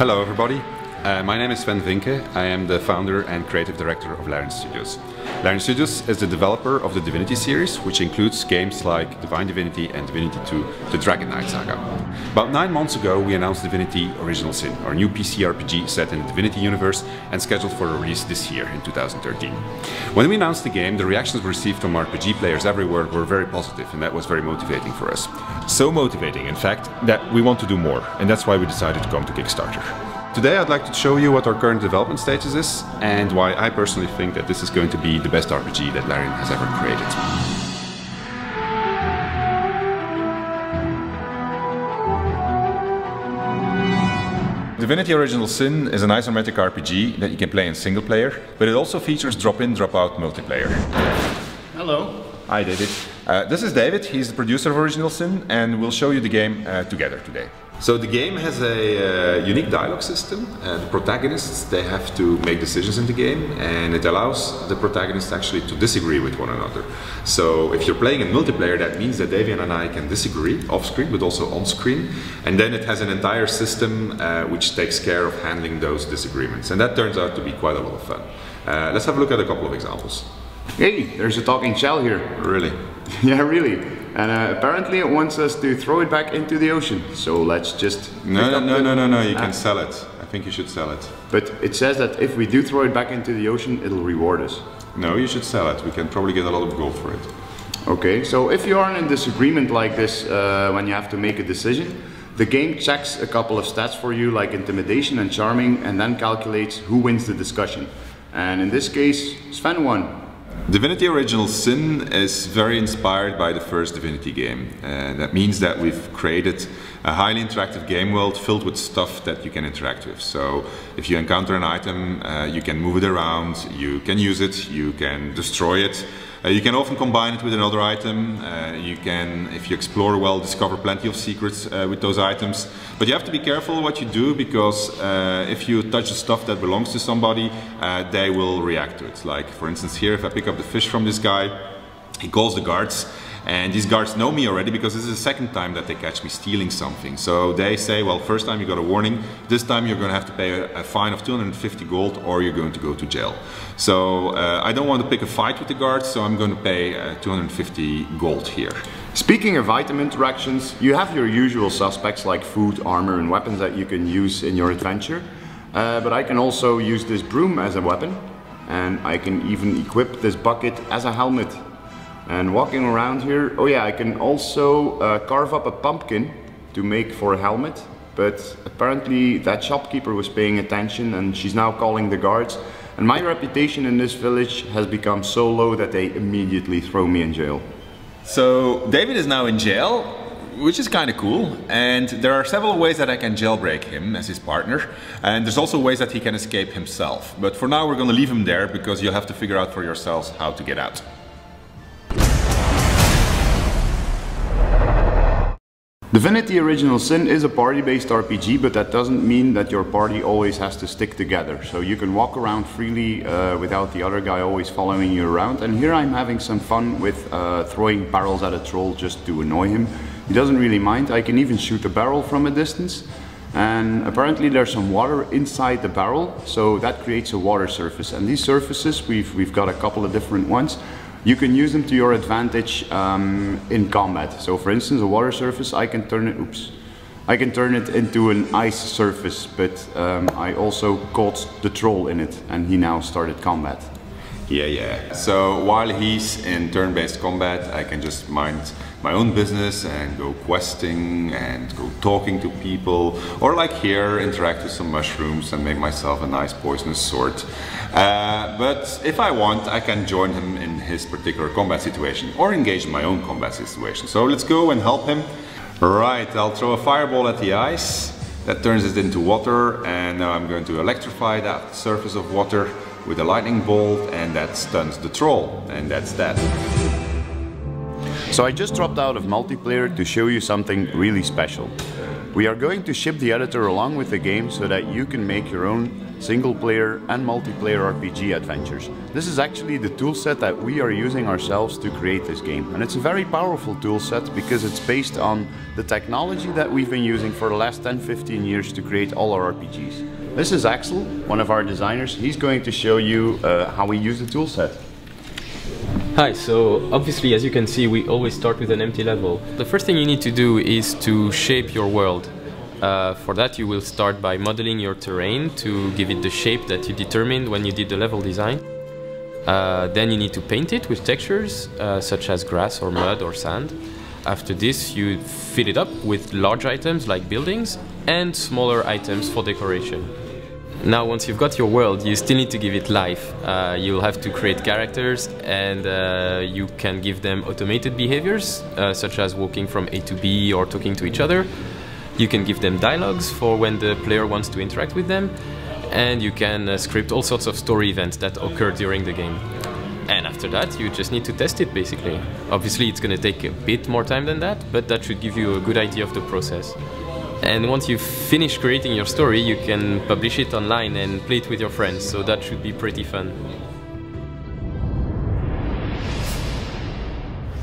Hello everybody, my name is Sven Vinke. I am the founder and creative director of Larian Studios. Larian Studios is the developer of the Divinity series, which includes games like Divine Divinity and Divinity 2, the Dragon Knight saga. About 9 months ago we announced Divinity Original Sin, our new PC RPG set in the Divinity universe and scheduled for release this year in 2013. When we announced the game, the reactions we received from RPG players everywhere were very positive, and that was very motivating for us. So motivating, in fact, that we want to do more, and that's why we decided to come to Kickstarter. Today I'd like to show you what our current development status is and why I personally think that this is going to be the best RPG that Larian has ever created. Divinity Original Sin is an isometric RPG that you can play in single player, but it also features drop-in, drop-out multiplayer. Hello. Hi David. This is David, he's the producer of Original Sin, and we'll show you the game together today. So the game has a unique dialogue system. The protagonists, they have to make decisions in the game, and it allows the protagonists actually to disagree with one another. So if you're playing in multiplayer, that means that Davian and I can disagree off-screen but also on-screen, and then it has an entire system which takes care of handling those disagreements, and that turns out to be quite a lot of fun. Let's have a look at a couple of examples. Hey, there's a talking shell here. Really? Yeah, really. And apparently it wants us to throw it back into the ocean. So let's just... No, you can sell it. I think you should sell it. But it says that if we do throw it back into the ocean, it'll reward us. No, you should sell it. We can probably get a lot of gold for it. Okay, so if you are in a disagreement like this when you have to make a decision, the game checks a couple of stats for you, like intimidation and charming, and then calculates who wins the discussion. And in this case, Sven won. Divinity Original Sin is very inspired by the first Divinity game. That means that we've created a highly interactive game world filled with stuff that you can interact with. So if you encounter an item, you can move it around, you can use it, you can destroy it. You can often combine it with another item. You can, if you explore well, discover plenty of secrets with those items. But you have to be careful what you do, because if you touch the stuff that belongs to somebody, they will react to it. Like, for instance, here, if I pick up the fish from this guy, he calls the guards. And these guards know me already because this is the second time that they catch me stealing something. So they say, well, first time you got a warning, this time you're going to have to pay a fine of 250 gold or you're going to go to jail. So I don't want to pick a fight with the guards, so I'm going to pay 250 gold here. Speaking of item interactions, you have your usual suspects like food, armor and weapons that you can use in your adventure. But I can also use this broom as a weapon, and I can even equip this bucket as a helmet. And walking around here, oh yeah, I can also carve up a pumpkin to make for a helmet, but apparently that shopkeeper was paying attention and she's now calling the guards, and my reputation in this village has become so low that they immediately throw me in jail. So David is now in jail, which is kind of cool, and there are several ways that I can jailbreak him as his partner, and there's also ways that he can escape himself. But for now we're going to leave him there because you'll have to figure out for yourselves how to get out. Divinity Original Sin is a party-based RPG, but that doesn't mean that your party always has to stick together. So you can walk around freely without the other guy always following you around. And here I'm having some fun with throwing barrels at a troll just to annoy him. He doesn't really mind. I can even shoot a barrel from a distance. And apparently there's some water inside the barrel, so that creates a water surface. And these surfaces, we've got a couple of different ones. You can use them to your advantage in combat. So for instance, a water surface, I can turn it into an ice surface, but I also caught the troll in it and he now started combat. Yeah. So while he's in turn-based combat, I can just mind my own business and go questing and go talking to people, or like here, interact with some mushrooms and make myself a nice poisonous sword. But if I want, I can join him in his particular combat situation or engage in my own combat situation. So let's go and help him. Right, I'll throw a fireball at the ice. That turns it into water, and now I'm going to electrify that surface of water with a lightning bolt, and that stuns the troll, and that's that. So I just dropped out of multiplayer to show you something really special. We are going to ship the editor along with the game so that you can make your own single-player and multiplayer RPG adventures. This is actually the toolset that we are using ourselves to create this game. And it's a very powerful toolset because it's based on the technology that we've been using for the last 10-15 years to create all our RPGs. This is Axel, one of our designers. He's going to show you how we use the toolset. Hi, so obviously, as you can see, we always start with an empty level. The first thing you need to do is to shape your world. For that, you will start by modeling your terrain to give it the shape that you determined when you did the level design. Then you need to paint it with textures, such as grass or mud or sand. After this, you fill it up with large items like buildings and smaller items for decoration. Now, once you've got your world, you still need to give it life. You'll have to create characters, and you can give them automated behaviors, such as walking from A to B or talking to each other. You can give them dialogues for when the player wants to interact with them, and you can script all sorts of story events that occur during the game. And after that, you just need to test it, basically. Obviously, it's going to take a bit more time than that, but that should give you a good idea of the process. And once you've finished creating your story, you can publish it online and play it with your friends, so that should be pretty fun.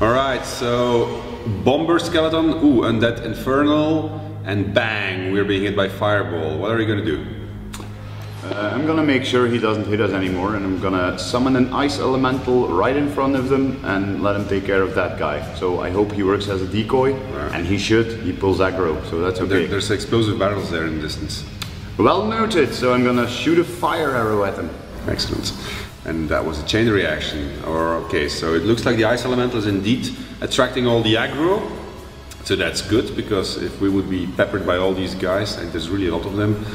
Alright, so Bomber Skeleton, ooh, Undead Infernal, and bang, we're being hit by Fireball. What are you gonna do? I'm gonna make sure he doesn't hit us anymore, and I'm gonna summon an ice elemental right in front of them and let him take care of that guy. So I hope he works as a decoy, and he should. He pulls aggro, so that's okay. There's explosive barrels there in the distance. Well noted, so I'm gonna shoot a fire arrow at him. Excellent. And that was a chain reaction. Okay, so it looks like the ice elemental is indeed attracting all the aggro. So that's good, because if we would be peppered by all these guys, and there's really a lot of them,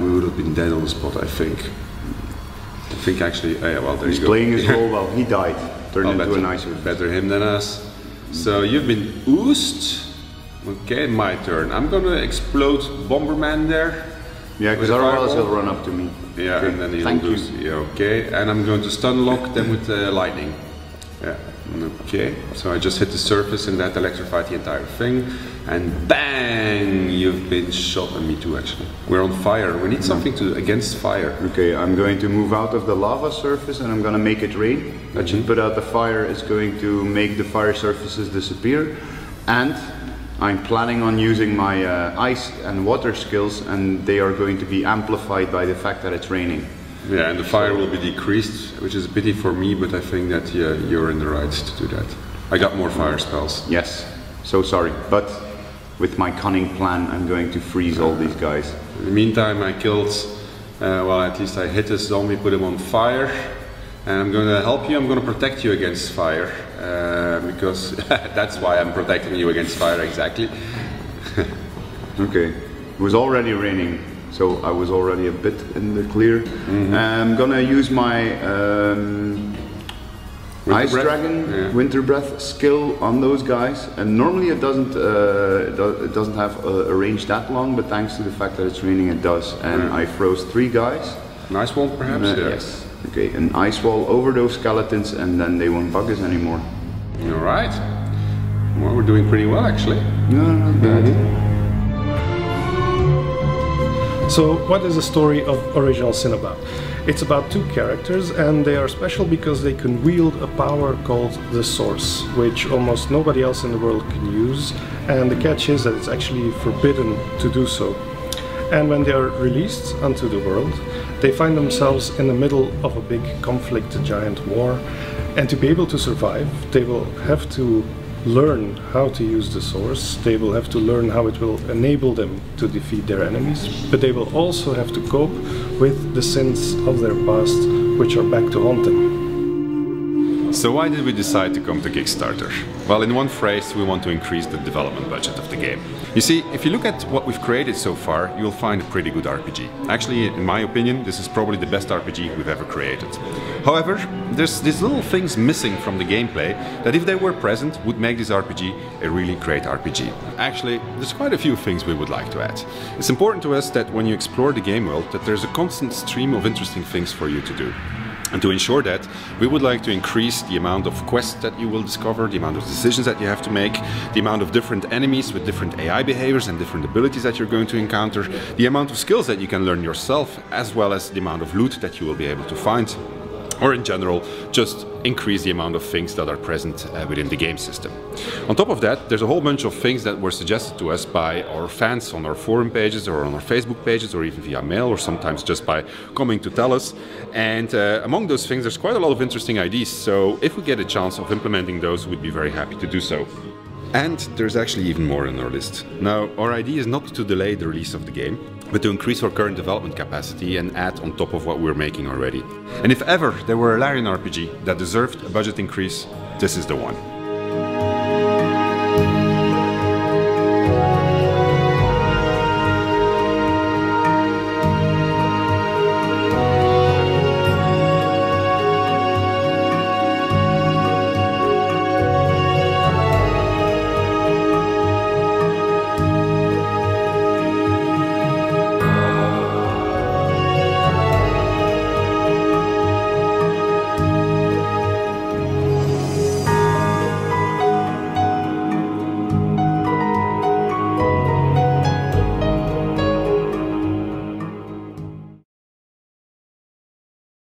we would have been dead on the spot, I think. I think actually, yeah, well, there you go. He's playing his role well. He died, turned into an ice. Better him than us. So you've been oozed. Okay, my turn. I'm gonna explode Bomberman there. Yeah, because otherwise he'll run up to me. Yeah, okay. And then he'll Thank lose. you. Yeah, okay, and I'm going to stun lock them with lightning. Yeah, okay, so I just hit the surface and that electrified the entire thing. And bang! You've been shot, and me too actually. We're on fire, we need something against fire. Okay, I'm going to move out of the lava surface and I'm going to make it rain. That should put out the fire, it's going to make the fire surfaces disappear. And I'm planning on using my ice and water skills, and they are going to be amplified by the fact that it's raining. Yeah, and the fire will be decreased, which is a pity for me, but I think that you're in the right to do that. I got more fire spells. Yes, so sorry, but with my cunning plan I'm going to freeze all these guys. In the meantime I killed, well, at least I hit a zombie, put him on fire, and I'm going to help you, I'm going to protect you against fire, because that's why I'm protecting you against fire, exactly. Okay, it was already raining, so I was already a bit in the clear. I'm gonna use my Ice Dragon Winter Breath skill on those guys, and normally it doesn't have a range that long, but thanks to the fact that it's raining it does. And I froze 3 guys. An ice wall perhaps? Yes. Okay, an ice wall over those skeletons, and then they won't bug us anymore. Alright. Well, we're doing pretty well actually. No, not bad. So what is the story of Original Sin about? It's about 2 characters, and they are special because they can wield a power called the Source, which almost nobody else in the world can use, and the catch is that it's actually forbidden to do so. And when they are released onto the world, they find themselves in the middle of a big conflict, a giant war, and to be able to survive, they will have to learn how to use the Source, they will have to learn how it will enable them to defeat their enemies, but they will also have to cope with the sins of their past, which are back to haunt them. So why did we decide to come to Kickstarter? Well, in one phrase, we want to increase the development budget of the game. You see, if you look at what we've created so far, you'll find a pretty good RPG. Actually, in my opinion, this is probably the best RPG we've ever created. However, there's these little things missing from the gameplay that, if they were present, would make this RPG a really great RPG. Actually, there's quite a few things we would like to add. It's important to us that when you explore the game world, that there's a constant stream of interesting things for you to do. And to ensure that, we would like to increase the amount of quests that you will discover, the amount of decisions that you have to make, the amount of different enemies with different AI behaviors and different abilities that you're going to encounter, the amount of skills that you can learn yourself, as well as the amount of loot that you will be able to find. Or in general, just increase the amount of things that are present within the game system. On top of that, there's a whole bunch of things that were suggested to us by our fans on our forum pages or on our Facebook pages or even via mail or sometimes just by coming to tell us. And among those things, there's quite a lot of interesting ideas. So if we get a chance of implementing those, we'd be very happy to do so. And there's actually even more on our list. Now, our idea is not to delay the release of the game, but to increase our current development capacity and add on top of what we're making already. And if ever there were a Larian RPG that deserved a budget increase, this is the one.